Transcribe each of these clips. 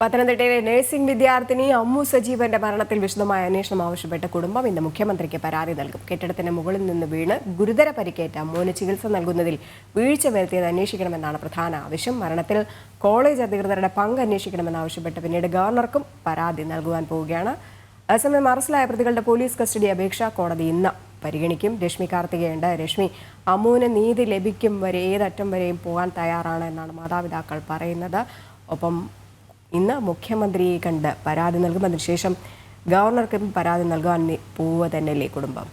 പത്തനംതിട്ടയിലെ നഴ്സിംഗ് വിദ്യാർത്ഥിനി അമ്മു സജീവന്റെ മരണത്തിൽ വിശദമായ അന്വേഷണം ആവശ്യപ്പെട്ട കുടുംബം ഇന്ന് മുഖ്യമന്ത്രിക്ക് പരാതി നൽകും. കെട്ടിടത്തിന് മുകളിൽ നിന്ന് വീണ് ഗുരുതര പരിക്കേറ്റ അമ്മുവിന് ചികിത്സ നൽകുന്നതിൽ വീഴ്ച വരുത്തിയത് അന്വേഷിക്കണമെന്നാണ് പ്രധാന ആവശ്യം. മരണത്തിൽ കോളേജ് അധികൃതരുടെ പങ്ക് അന്വേഷിക്കണമെന്നാവശ്യപ്പെട്ട് പിന്നീട് ഗവർണർക്കും പരാതി നൽകുവാൻ പോവുകയാണ്. അതേസമയം അറസ്റ്റിലായ പ്രതികളുടെ പോലീസ് കസ്റ്റഡി അപേക്ഷ കോടതി ഇന്ന് പരിഗണിക്കും. രശ്മി കാർത്തികയുണ്ട്. രശ്മി, അമ്മുവിന് നീതി ലഭിക്കും വരെ ഏതറ്റം വരെയും പോകാൻ തയ്യാറാണ് എന്നാണ് മാതാപിതാക്കൾ പറയുന്നത്. ഒപ്പം ഇന്ന് മുഖ്യമന്ത്രിയെ കണ്ട് പരാതി നൽകും. അതിനുശേഷം ഗവർണർക്കും പരാതി നൽകാൻ പോവുക തന്നെയല്ലേ കുടുംബം?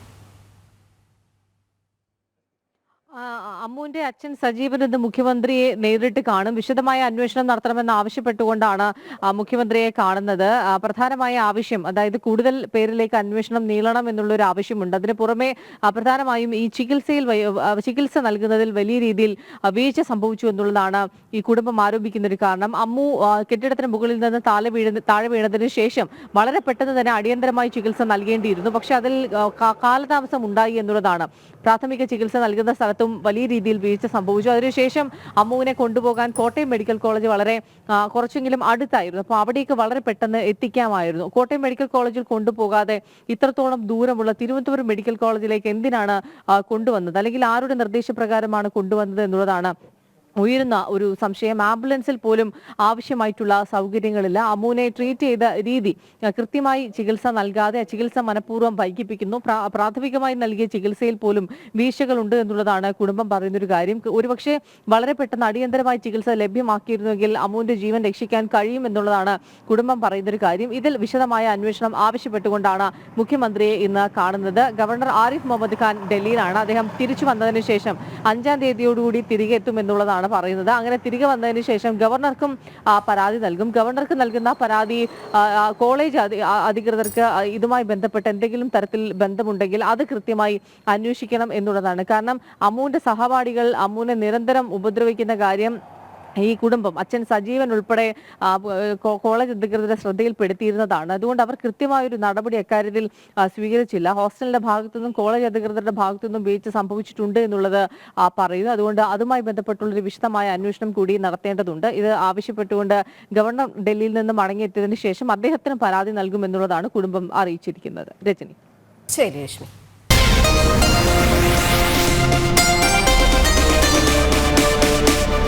അമ്മുവിന്റെ അച്ഛൻ സജീവൻ ഇന്ന് മുഖ്യമന്ത്രിയെ നേരിട്ട് കാണും. വിശദമായ അന്വേഷണം നടത്തണമെന്ന് ആവശ്യപ്പെട്ടുകൊണ്ടാണ് മുഖ്യമന്ത്രിയെ കാണുന്നത്. പ്രധാനമായ ആവശ്യം, അതായത് കൂടുതൽ പേരിലേക്ക് അന്വേഷണം നീളണം എന്നുള്ളൊരു ആവശ്യമുണ്ട്. അതിന് പുറമെ പ്രധാനമായും ഈ ചികിത്സ നൽകുന്നതിൽ വലിയ രീതിയിൽ വീഴ്ച സംഭവിച്ചു എന്നുള്ളതാണ് ഈ കുടുംബം ആരോപിക്കുന്ന ഒരു കാരണം. അമ്മു കെട്ടിടത്തിന് മുകളിൽ നിന്ന് താഴെ വീണതിന് ശേഷം വളരെ പെട്ടെന്ന് തന്നെ അടിയന്തരമായി ചികിത്സ നൽകേണ്ടിയിരുന്നു. പക്ഷെ അതിൽ കാലതാമസം ഉണ്ടായി എന്നുള്ളതാണ്. പ്രാഥമിക ചികിത്സ നൽകുന്ന സ്ഥലത്തും വലിയ രീതിയിൽ വീഴ്ച സംഭവിച്ചു. അതിനുശേഷം അമ്മുവിനെ കൊണ്ടുപോകാൻ കോട്ടയം മെഡിക്കൽ കോളേജ് വളരെ കുറച്ചെങ്കിലും അടുത്തായിരുന്നു. അപ്പോൾ അവിടേക്ക് വളരെ പെട്ടെന്ന് എത്തിക്കാമായിരുന്നു. കോട്ടയം മെഡിക്കൽ കോളേജിൽ കൊണ്ടുപോകാതെ ഇത്രത്തോളം ദൂരമുള്ള തിരുവനന്തപുരം മെഡിക്കൽ കോളേജിലേക്ക് എന്തിനാണ് കൊണ്ടുവന്നത്, അല്ലെങ്കിൽ ആരുടെ നിർദ്ദേശപ്രകാരമാണ് കൊണ്ടുവന്നത് എന്നുള്ളതാണ് ഉയരുന്ന ഒരു സംശയം. ആംബുലൻസിൽ പോലും ആവശ്യമായിട്ടുള്ള സൗകര്യങ്ങളില്ല. അമ്മുവിനെ ട്രീറ്റ് ചെയ്ത രീതി, കൃത്യമായി ചികിത്സ നൽകാതെ ചികിത്സ മനഃപൂർവ്വം വൈകിപ്പിക്കുന്നു. പ്രാഥമികമായി നൽകിയ ചികിത്സയിൽ പോലും വീഴ്ചകളുണ്ട് എന്നുള്ളതാണ് കുടുംബം പറയുന്നൊരു കാര്യം. ഒരുപക്ഷെ വളരെ പെട്ടെന്ന് അടിയന്തരമായി ചികിത്സ ലഭ്യമാക്കിയിരുന്നെങ്കിൽ അമ്മുവിന്റെ ജീവൻ രക്ഷിക്കാൻ കഴിയുമെന്നുള്ളതാണ് കുടുംബം പറയുന്നൊരു കാര്യം. ഇതിൽ വിശദമായ അന്വേഷണം ആവശ്യപ്പെട്ടുകൊണ്ടാണ് മുഖ്യമന്ത്രിയെ ഇന്ന് കാണുന്നത്. ഗവർണർ ആരിഫ് മുഹമ്മദ് ഖാൻ ഡൽഹിയിലാണ്. അദ്ദേഹം തിരിച്ചു വന്നതിന് ശേഷം 5-ാം തീയതിയോടുകൂടി തിരികെ എത്തുമെന്നുള്ളതാണ് പറയുന്നത്. അങ്ങനെ തിരികെ വന്നതിന് ശേഷം ഗവർണർക്കും പരാതി നൽകും. ഗവർണർക്ക് നൽകുന്ന പരാതി കോളേജ് അധികൃതർക്ക് ഇതുമായി ബന്ധപ്പെട്ട് എന്തെങ്കിലും തരത്തിൽ ബന്ധമുണ്ടെങ്കിൽ അത് കൃത്യമായി അന്വേഷിക്കണം എന്നുള്ളതാണ്. കാരണം അമ്മുവിന്റെ സഹപാഠികൾ അമ്മുവിനെ നിരന്തരം ഉപദ്രവിക്കുന്ന കാര്യം ഈ കുടുംബം, അച്ഛൻ സജീവൻ ഉൾപ്പെടെ കോളേജ് അധികൃതരുടെ ശ്രദ്ധയിൽപ്പെടുത്തിയിരുന്നതാണ്. അതുകൊണ്ട് അവർ കൃത്യമായൊരു നടപടി അക്കാര്യത്തിൽ സ്വീകരിച്ചില്ല. ഹോസ്റ്റലിന്റെ ഭാഗത്തുനിന്നും കോളേജ് അധികൃതരുടെ ഭാഗത്തുനിന്നും വീഴ്ച സംഭവിച്ചിട്ടുണ്ട് എന്നുള്ളത് പറയുന്നു. അതുകൊണ്ട് അതുമായി ബന്ധപ്പെട്ടുള്ളൊരു വിശദമായ അന്വേഷണം കൂടി നടത്തേണ്ടതുണ്ട്. ഇത് ആവശ്യപ്പെട്ടുകൊണ്ട് ഗവർണർ ഡൽഹിയിൽ നിന്ന് മടങ്ങിയെത്തിയതിനു ശേഷം അദ്ദേഹത്തിന് പരാതി നൽകുമെന്നുള്ളതാണ് കുടുംബം അറിയിച്ചിരിക്കുന്നത്. രജനി. ശരി രശ്മി.